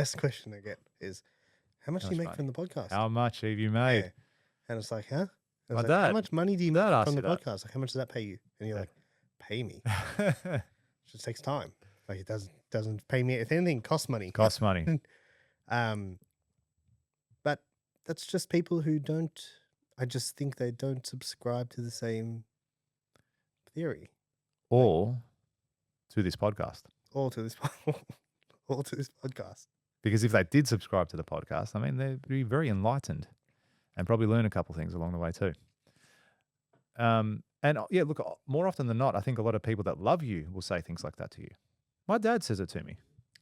best question I get is, how much do you make from the podcast? How much have you made? Yeah. And it's like, huh? And My it's like, how dad- much money do you my dad make asked from the you that. podcast? Like, how much does that pay you? And you're Yeah. like, pay me? It just takes time. Like, it doesn't pay me. If anything, it costs money. Costs money. But that's just people who don't. I just think they don't subscribe to the same theory Or to this podcast. or to this or to this podcast. Because if they did subscribe to the podcast, I mean, they'd be very enlightened and probably learn a couple things along the way too. And yeah, look, more often than not, I think a lot of people that love you will say things like that to you. My dad says it to me.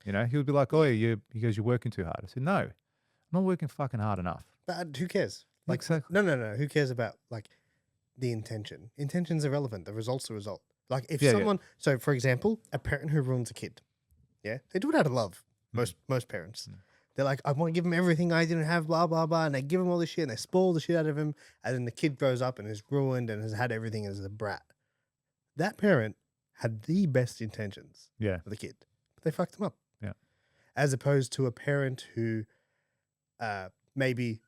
You know, he'll be like, "Oh, he goes, you're working too hard." I said, "No, I'm not working fucking hard enough." But who cares? Like, Exactly. no. Who cares about like the intention? Intention's irrelevant. The result's the result. Like if Yeah, yeah. someone, so for example, a parent who ruins a kid, yeah, they do it out of love. Most parents, they're like, I want to give him everything I didn't have, blah blah blah, and they give him all this shit and they spoil the shit out of him, and then the kid grows up and is ruined and has had everything as a brat. That parent had the best intentions, Yeah. for the kid, but they fucked him up. Yeah. As opposed to a parent who, maybe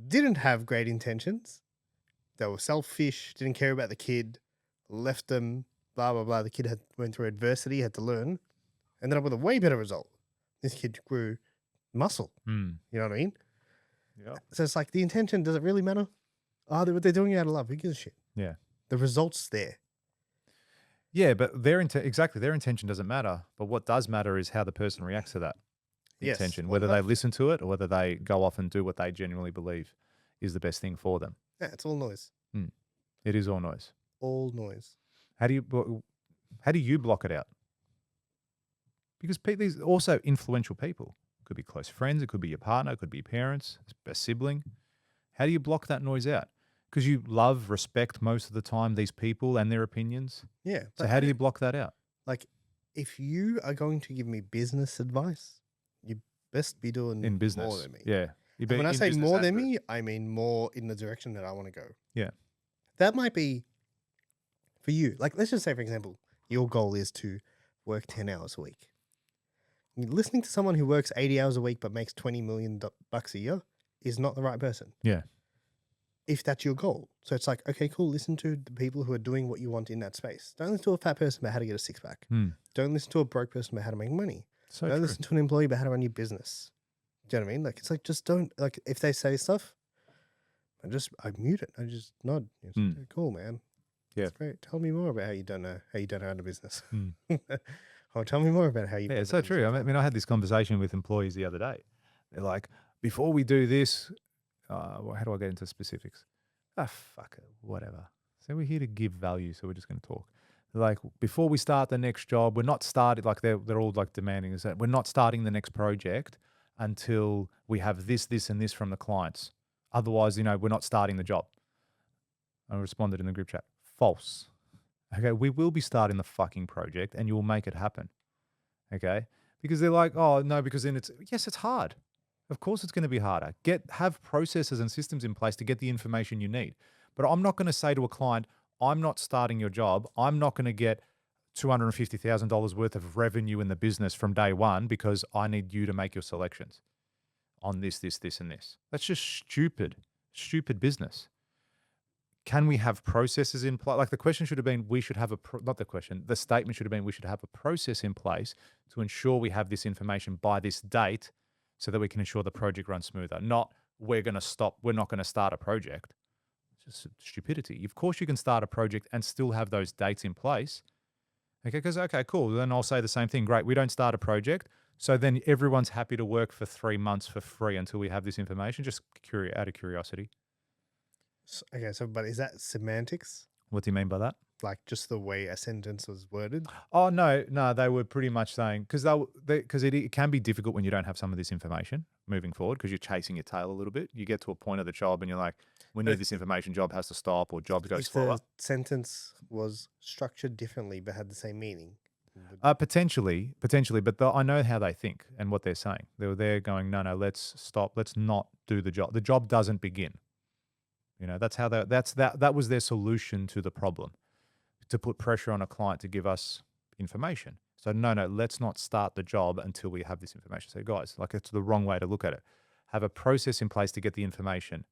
didn't have great intentions. They were selfish, didn't care about the kid, left them, blah, blah, blah. The kid went through adversity, had to learn, ended up with a way better result. This kid grew muscle. You know what I mean? Yeah. So it's like the intention, does it really matter? Oh, they're doing it out of love. Who gives a shit? Yeah. The result's there. Yeah, but their intention doesn't matter. But what does matter is how the person reacts to that intention, whether they listen to it or whether they go off and do what they genuinely believe is the best thing for them. Yeah, it's all noise. It is all noise. All noise. How do you block it out? Because these are also influential people. It could be close friends. It could be your partner. It could be your parents, a sibling. How do you block that noise out? Because you love, respect most of the time these people and their opinions. Yeah. So how do you block that out? Like, if you are going to give me business advice, you best be doing In business. more than me. Yeah. And when I say more than me, I mean more in the direction that I want to go. Yeah. That might be for you. Like, let's just say, for example, your goal is to work 10 hours a week. Listening to someone who works 80 hours a week but makes $20 million a year is not the right person. Yeah. If that's your goal. So it's like, okay, cool. Listen to the people who are doing what you want in that space. Don't listen to a fat person about how to get a six pack. Don't listen to a broke person about how to make money. Don't listen to an employee about how to run your business. Do you know what I mean? Like, it's like, just don't, like, if they say stuff, I mute it. I just nod. It's like, cool, man. Yeah. That's great. Tell me more about how you don't know how to run a business. Or tell me more about how you. Yeah, it's so true. I mean, I had this conversation with employees the other day. They're like, before we do this, well, how do I get into specifics? Fuck it, whatever. So we're here to give value, so we're just going to talk. They're like, before we start the next job, we're not starting, like they're all like demanding is that we're not starting the next project until we have this, this, and this from the clients. Otherwise, we're not starting the job. I responded in the group chat, false. Okay, we will be starting the fucking project and you will make it happen. Okay? Because they're like, oh, no, because then it's hard. Of course it's going to be harder. Have processes and systems in place to get the information you need. But I'm not going to say to a client, I'm not starting your job. I'm not going to get $250,000 worth of revenue in the business from day one because I need you to make your selections on this, this, this, and this. That's just stupid business. Can we have processes in place? Like the question should have been, the statement should have been, we should have a process in place to ensure we have this information by this date so that we can ensure the project runs smoother. Not, we're not going to start a project. It's just stupidity. Of course you can start a project and still have those dates in place. Okay, cool. Then I'll say the same thing. Great, we don't start a project. So then everyone's happy to work for 3 months for free until we have this information, just out of curiosity. Okay, but is that semantics? What do you mean by that? Like just the way a sentence was worded? Oh, no, they were pretty much saying, because it can be difficult when you don't have some of this information moving forward because you're chasing your tail a little bit. You get to a point of the job and you're like, we need this information, job has to stop or job goes slower. If the sentence was structured differently but had the same meaning? Potentially, but I know how they think and what they're saying. They're going, no, let's stop. Let's not do the job. The job doesn't begin. That was their solution to the problem, to put pressure on a client to give us information. So no, let's not start the job until we have this information. So guys, like it's the wrong way to look at it. Have a process in place to get the information.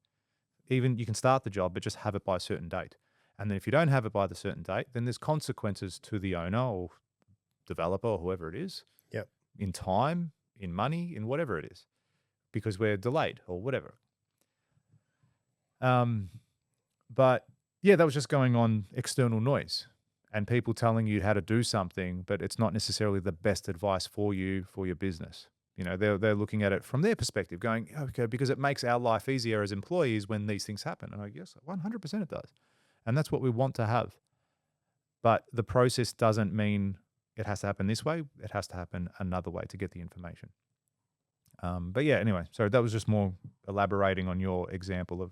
Even you can start the job, but just have it by a certain date. And then if you don't have it by the certain date, then there's consequences to the owner or developer or whoever it is. Yep. In time, in money, in whatever it is, because we're delayed or whatever. But yeah, that was just going on external noise and people telling you how to do something, but it's not necessarily the best advice for you, for your business. You know, they're looking at it from their perspective going, okay, because it makes our life easier as employees when these things happen. And I guess 100% it does. And that's what we want to have. But the process doesn't mean it has to happen this way. It has to happen another way to get the information. But yeah, anyway, so that was just more elaborating on your example of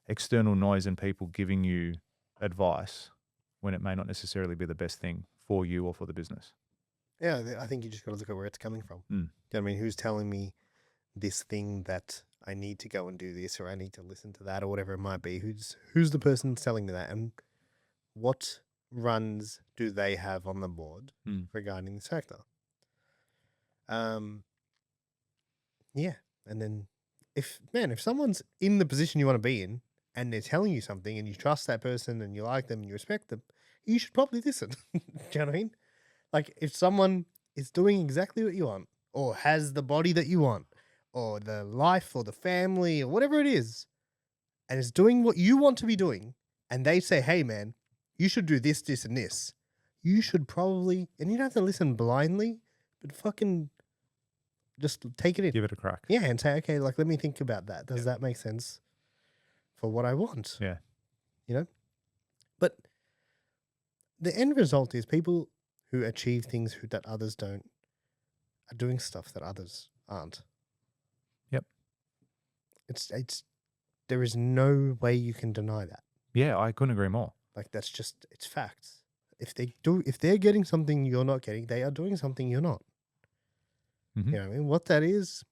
external noise and people giving you advice when it may not necessarily be the best thing for you or for the business. Yeah, I think you just got to look at where it's coming from. Mm. You know what I mean? Who's telling me this thing that I need to go and do this, or I need to listen to that, or whatever it might be? Who's the person telling me that, and what runs do they have on the board regarding this factor? Yeah, and then if someone's in the position you want to be in, and they're telling you something, and you trust that person, and you like them, and you respect them, you should probably listen. Do you know what I mean? Like, if someone is doing exactly what you want, or has the body that you want, or the life, or the family, or whatever it is, and is doing what you want to be doing, and they say, hey, man, you should do this, this, and this, you should probably, and you don't have to listen blindly, but fucking just take it in. Give it a crack. Yeah, and say, okay, like, let me think about that. Does that make sense for what I want? Yeah. You know? But the end result is people who achieve things that others don't are doing stuff that others aren't. Yep. It's there is no way you can deny that. Yeah, I couldn't agree more. Like, that's just, it's facts. If they're getting something you're not getting, they are doing something you're not. Mm-hmm. You know what I mean? What that is.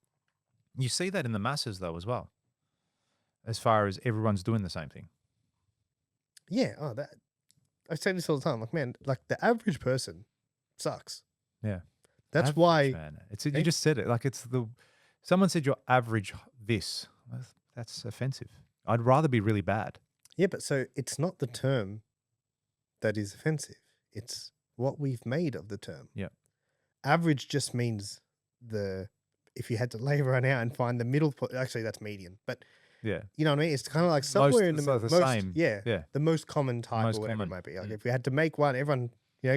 You see that in the masses though as well. As far as everyone's doing the same thing. Yeah. Oh, that I say this all the time. Like, man, like the average person sucks. Yeah. That's Average, why. Man. You just said it. Like someone said you're average this. That's offensive. I'd rather be really bad. Yeah, but so it's not the term that is offensive. It's what we've made of the term. Yeah. Average just means if you had to lay everyone out and find the middle point, actually that's median. But yeah, you know what I mean? It's kind of like somewhere in the like same. Yeah. The most common type Most or whatever common. it might be. Like if we had to make one, everyone,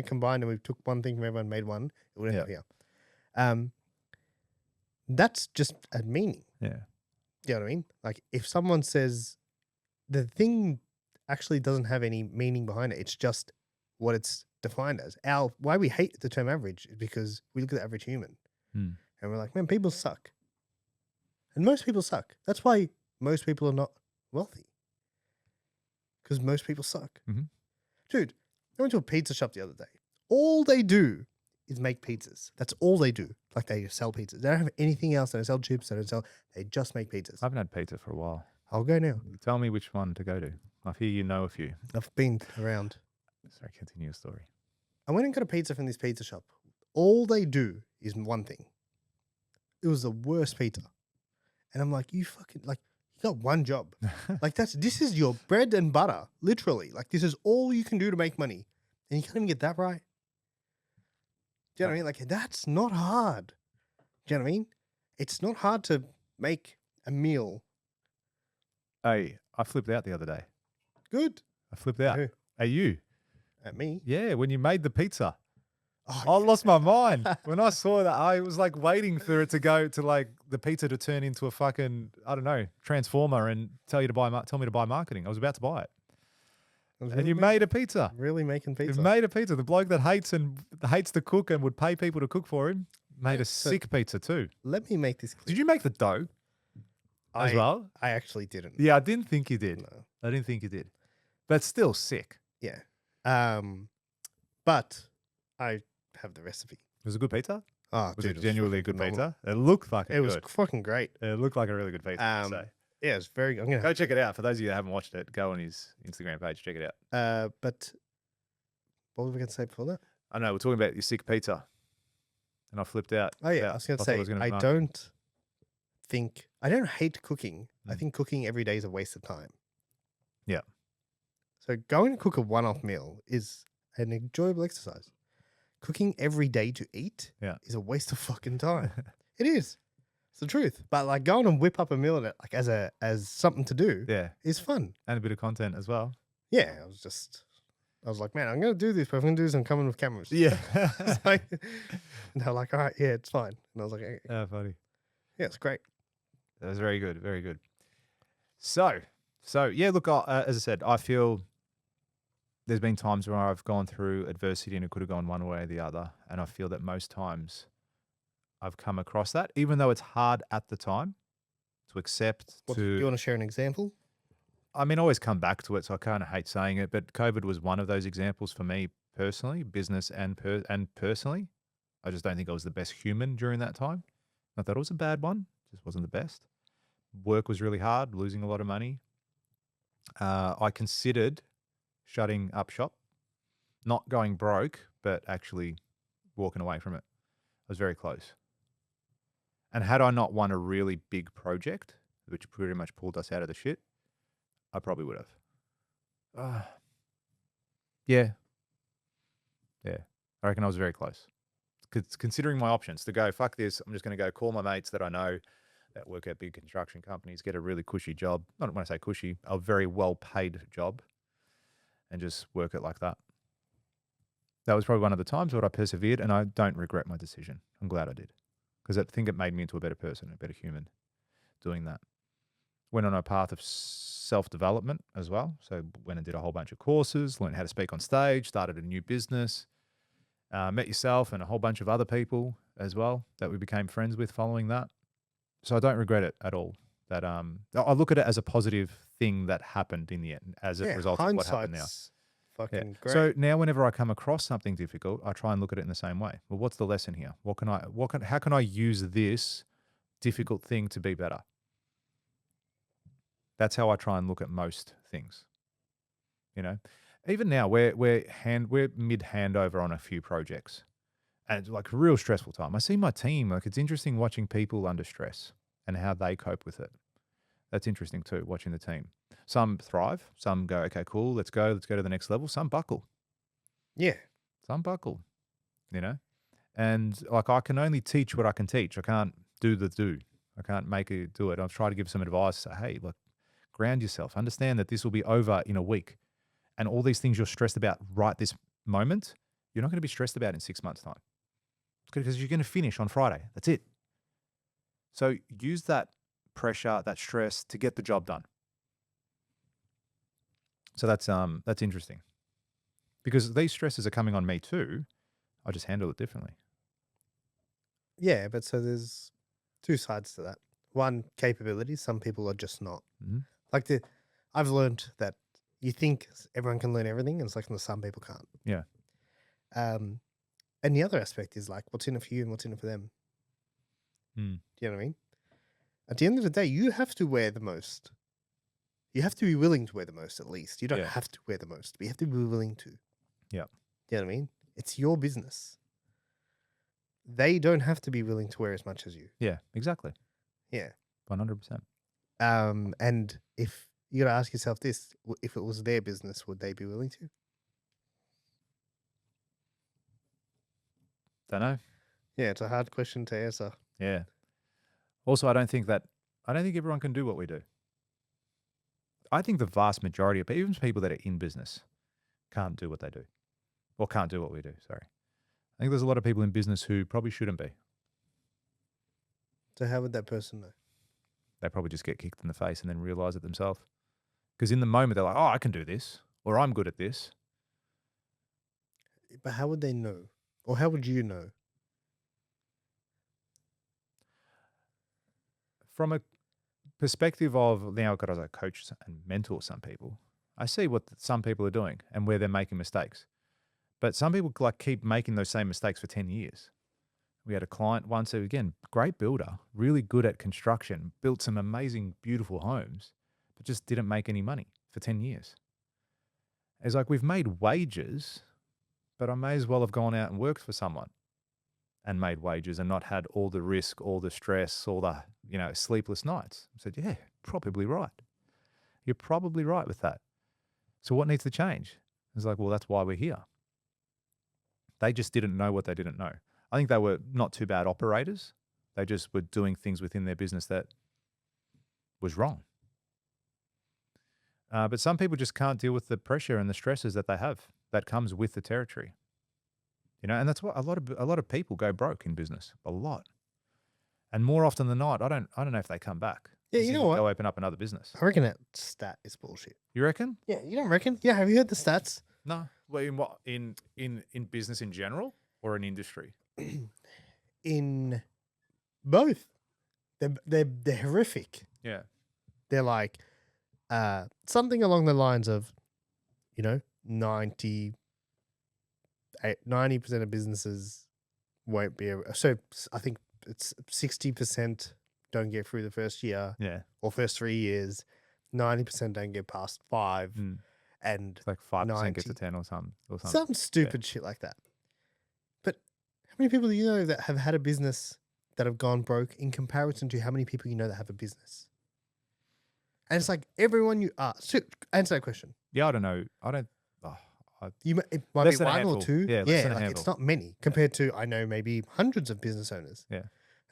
combined, and we took one thing from everyone, made one, it would end up here. That's just a meaning. Yeah. You know what I mean? Like if someone says the thing actually doesn't have any meaning behind it, it's just what it's defined as. Why we hate the term average is because we look at the average human and we're like, man, people suck. And most people suck. That's why most people are not wealthy. Because most people suck. Mm-hmm. Dude, I went to a pizza shop the other day. All they do is make pizzas. That's all they do. Like they sell pizzas. They don't have anything else. They don't sell chips. They just make pizzas. I haven't had pizza for a while. I'll go now. Tell me which one to go to. I hear you know a few. I've been around. Sorry, continue your story. I went and got a pizza from this pizza shop. All they do is one thing. It was the worst pizza. And I'm like, you got one job. Like this is your bread and butter, literally. Like this is all you can do to make money. And you can't even get that right. Do you know what I mean? Like that's not hard. Do you know what I mean? It's not hard to make a meal. Hey, I flipped out the other day. Good. I flipped out. Who? At you. At me? Yeah, when you made the pizza. Oh, I lost my mind. When I saw that, I was like waiting for it to go to like the pizza to turn into a fucking, I don't know, transformer and tell me to buy marketing. I was about to buy it. And you made a pizza. Really making pizza. You made a pizza. The bloke that hates to cook and would pay people to cook for him made a sick pizza too. Let me make this clear. Did you make the dough as well? I actually didn't. Yeah, I didn't think you did. No. I didn't think you did. But still sick. Yeah. But I have the recipe. It was a good pizza? Oh, Was dude, it genuinely a good phenomenal. pizza? It looked fucking good. It was fucking great. It looked like a really good pizza. So. Yeah, it's very. I'm gonna Go check it out. For those of you that haven't watched it, go on his Instagram page, check it out. But what were we going to say before that? I know we're talking about your sick pizza, and I flipped out. Oh yeah, I was gonna I thought I say was going I to. don't I don't hate cooking. I Mm. think cooking every day is a waste of time. Yeah. So going to cook a one-off meal is an enjoyable exercise. Cooking every day to eat Yeah. is a waste of fucking time. It is. It's the truth. But like going and whip up a meal that like as something to do Yeah. is fun. And a bit of content as well. Yeah, I was like, man, I'm gonna do this, but if I'm gonna do this, I'm coming with cameras. Yeah. It's like, and they're like, all right, yeah, it's fine. And I was like, Funny. yeah, it's great. That was very good. Very good. So yeah, look, as I said, I feel there's been times where I've gone through adversity and it could have gone one way or the other. And I feel that most times I've come across that, even though it's hard at the time to accept, Do you want to share an example? I mean, I always come back to it, so I kind of hate saying it, but COVID was one of those examples for me personally, business and personally. I just don't think I was the best human during that time. Not that it was a bad one, just wasn't the best. Work was really hard, losing a lot of money. I considered shutting up shop, not going broke, but actually walking away from it. I was very close. And had I not won a really big project, which pretty much pulled us out of the shit, I probably would have. Yeah. Yeah. I reckon I was very close. Considering my options to go, fuck this, I'm just going to go call my mates that I know that work at big construction companies, get a really cushy job. Not when I say cushy, a very well paid job, and just work it like that. That was probably one of the times where I persevered, and I don't regret my decision. I'm glad I did, because I think it made me into a better person, a better human doing that. Went on a path of self-development as well. So went and did a whole bunch of courses, learned how to speak on stage, started a new business, met yourself and a whole bunch of other people as well that we became friends with following that. So I don't regret it at all. That I look at it as a positive thing that happened in the end as a result of what happened now. Hindsight's fucking great. So now whenever I come across something difficult, I try and look at it in the same way. Well, what's the lesson here? How can I use this difficult thing to be better? That's how I try and look at most things. You know, even now we're mid handover on a few projects, and it's like a real stressful time. I see my team, like it's interesting watching people under stress and how they cope with it. That's interesting too, watching the team. Some thrive, some go, okay, cool, let's go to the next level. Some buckle, Yeah. some buckle, you know. And like I can only teach what I can teach. I can't do. I can't make it do it. I've tried to give some advice. Say, hey, look, ground yourself. Understand that this will be over in a week. And all these things you're stressed about right this moment, you're not going to be stressed about in 6 months' time. Because you're going to finish on Friday. That's it. So use that pressure, that stress to get the job done. So that's interesting. Because these stresses are coming on me too. I just handle it differently. Yeah, but so there's two sides to that. One, capability. Some people are just not. Mhm. Like I've learned that you think everyone can learn everything, and it's like, no, some people can't. Yeah. And the other aspect is like, what's in it for you and what's in it for them? Mm. Do you know what I mean? At the end of the day, you have to wear the most. You have to be willing to wear the most, at least. You don't Yeah. have to wear the most, but you have to be willing to. Yeah. Do you know what I mean? It's your business. They don't have to be willing to wear as much as you. Yeah, exactly. Yeah. 100%. And if you got to ask yourself this, if it was their business, would they be willing to? Don't know. Yeah, it's a hard question to answer. Yeah. Also, I don't think everyone can do what we do. I think the vast majority of people, even people that are in business, can't do what they do. Or can't do what we do, sorry. I think there's a lot of people in business who probably shouldn't be. So how would that person know? They probably just get kicked in the face and then realize it themselves. Because in the moment, they're like, oh, I can do this, or I'm good at this. But how would they know? Or how would you know? From a perspective of now, as I coach and mentor some people, I see what some people are doing and where they're making mistakes. But some people like keep making those same mistakes for 10 years. We had a client once who, again, great builder, really good at construction, built some amazing, beautiful homes, but just didn't make any money for 10 years. It's like we've made wages, but I may as well have gone out and worked for someone and made wages and not had all the risk, all the stress, all the, sleepless nights. I said, yeah, probably right. You're probably right with that. So what needs to change? It's like, well, that's why we're here. They just didn't know what they didn't know. I think they were not too bad operators. They just were doing things within their business that was wrong. But some people just can't deal with the pressure and the stresses that they have that comes with the territory. And that's what a lot of people go broke in business. A lot. And more often than not, I don't know if they come back. Yeah, They you seem know to what? go open up another business. I reckon that stat is bullshit. You reckon? Yeah, you don't reckon? Yeah, have you heard the stats? No. Well, in what? In business in general or in industry? In both. They're horrific. Yeah. They're like something along the lines of, 90% of businesses won't be so I think it's 60% don't get through the first year Yeah. or first 3 years, 90% don't get past 5, and It's like 5% get 90 to 10 or something. some stupid shit like that. But how many people do you know that have had a business that have gone broke in comparison to how many people you know that have a business? And it's like everyone you ask. So answer that question. Yeah, I don't know. I don't. It might Less be than a one or handful. two. Yeah, less than a like handful. it's not many compared to I know maybe hundreds of business owners. Yeah.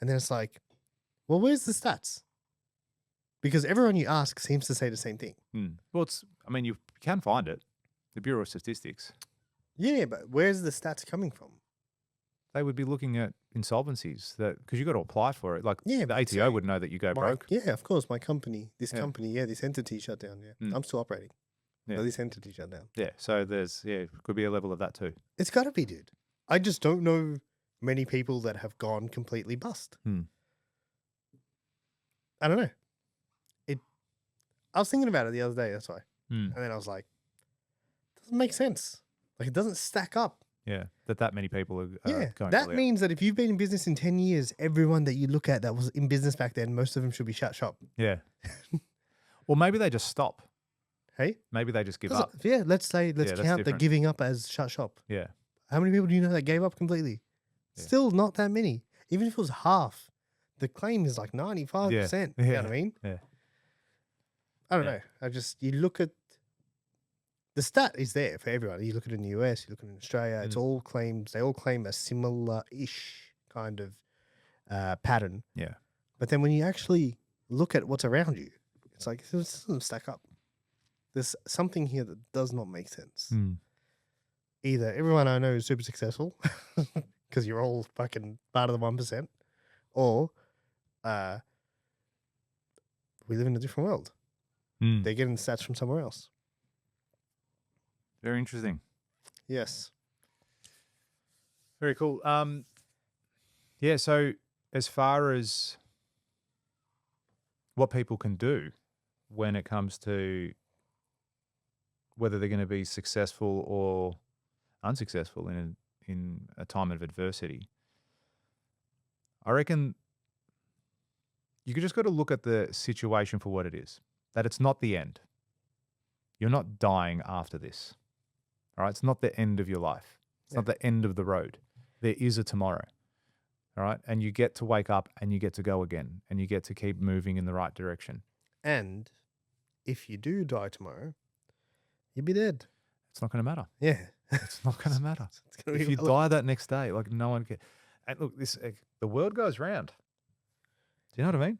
And then it's like, well, where's the stats? Because everyone you ask seems to say the same thing. Well, you can find it. The Bureau of Statistics. Yeah, but where's the stats coming from? They would be looking at insolvencies because you got to apply for it. Like Yeah, the but ATO say would know that you go My- broke. Yeah, of course. My company, this Yeah. company, this entity shut down. Yeah, Mm. I'm still operating. Yeah. But this entity shut down. Yeah. So could be a level of that too. It's got to be, dude. I just don't know many people that have gone completely bust. I don't know. I was thinking about it the other day. That's why. And then I was like, doesn't make sense. Like it doesn't stack up. Yeah. That many people are Yeah, going. that means that if you've been in business in 10 years, everyone that you look at that was in business back then, most of them should be shut shop. Yeah. Or maybe they just stop. Hey? Maybe they just give up. Yeah, let's Yeah, count that's the different. giving up as shut shop. Yeah. How many people do you know that gave up completely? Yeah. Still not that many. Even if it was half, the claim is like 95%. You know what I mean? Yeah. I don't know. You look at the stat is there for everyone. You look at it in the US, you look at it in Australia, it's all claims, they all claim a similar-ish kind of pattern. Yeah. But then when you actually look at what's around you, it's like, this doesn't stack up. There's something here that does not make sense. Either everyone I know is super successful because you're all fucking part of the 1%, or we live in a different world. They're getting stats from somewhere else. Very interesting. Yes. Very cool. Yeah. So as far as what people can do when it comes to whether they're going to be successful or unsuccessful in a time of adversity, I reckon you just got to look at the situation for what it is. That it's not the end. You're not dying after this. All right. It's not the end of your life. It's not the end of the road. There is a tomorrow. All right. And you get to wake up and you get to go again and you get to keep moving in the right direction. And if you do die tomorrow, you'll be dead. It's not going to matter. Yeah. It's not going to matter. It's gonna If be you die that next day, like no one can. And look, the world goes round. Do you know what I mean?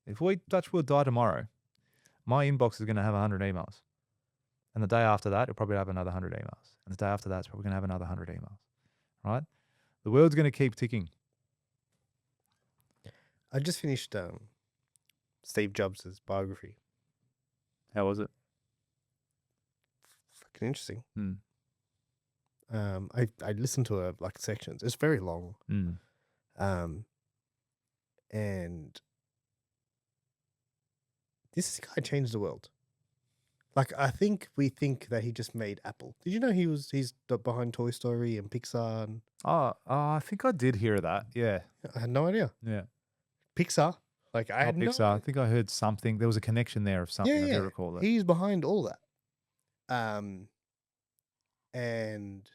If we touch wood die tomorrow, my inbox is going to have 100 emails. And the day after that, it'll probably have another 100 emails. And the day after that, it's probably going to have another 100 emails. Right? The world's going to keep ticking. I just finished Steve Jobs' biography. How was it? Fucking interesting. I listened to like sections. It's very long. And this guy changed the world. Like, I think we think that he just made Apple. Did you know he's behind Toy Story and Pixar? And I think I did hear that. Yeah. I had no idea. Yeah. Pixar. Like, I had Pixar. no. I think I heard something. There was a connection there of something. I do recall that. He's behind all that. And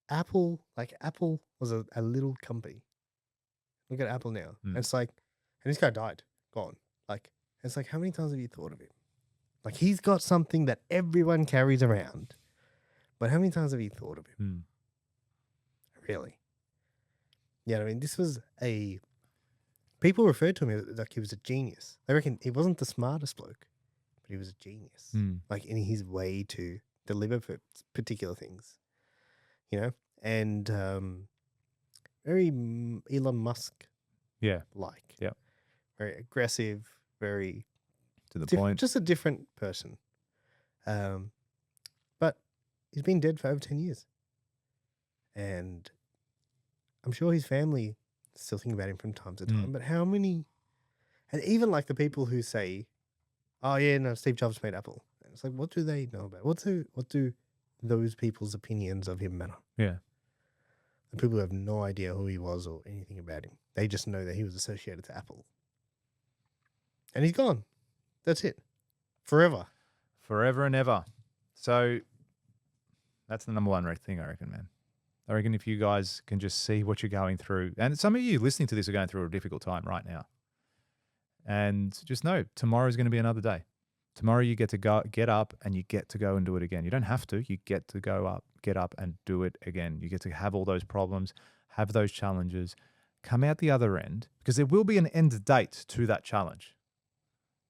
Apple was a little company. Look at Apple now. And it's like, and this guy died, gone. Like, it's like, how many times have you thought of him? Like, he's got something that everyone carries around, but how many times have you thought of him? Really? Yeah, I mean, people referred to him like he was a genius. They reckon he wasn't the smartest bloke, but he was a genius. Like, in his way to deliver for particular things, you know? And very Elon Musk like. Yeah. Very aggressive, very To the point. just a different person. But he's been dead for over 10 years. And I'm sure his family still think about him from time to time. But how many, and even like the people who say, oh yeah, no, Steve Jobs made Apple. And it's like, what do they know about? What do those people's opinions of him matter? Yeah. The people who have no idea who he was or anything about him. They just know that he was associated to Apple. And he's gone. That's it. Forever. Forever and ever. So that's the number one thing, I reckon, man. I reckon if you guys can just see what you're going through, and some of you listening to this are going through a difficult time right now, and just know tomorrow is going to be another day. Tomorrow you get to get up and you get to go and do it again. You don't have to. You get to get up and do it again. You get to have all those problems, have those challenges, come out the other end, because there will be an end date to that challenge.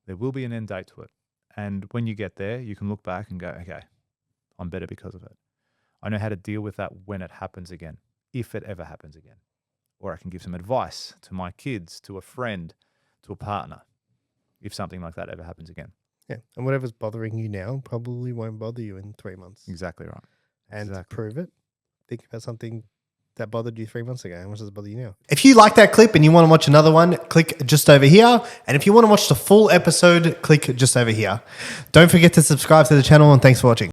There will be an end date to it. And when you get there, you can look back and go, okay, I'm better because of it. I know how to deal with that when it happens again, if it ever happens again. Or I can give some advice to my kids, to a friend, to a partner, if something like that ever happens again. Yeah. And whatever's bothering you now probably won't bother you in 3 months. Exactly right. And Exactly. to prove it, think about something that bothered you 3 months ago. How much does it bother you now? If you like that clip and you want to watch another one, click just over here. And if you want to watch the full episode, click just over here. Don't forget to subscribe to the channel, and thanks for watching.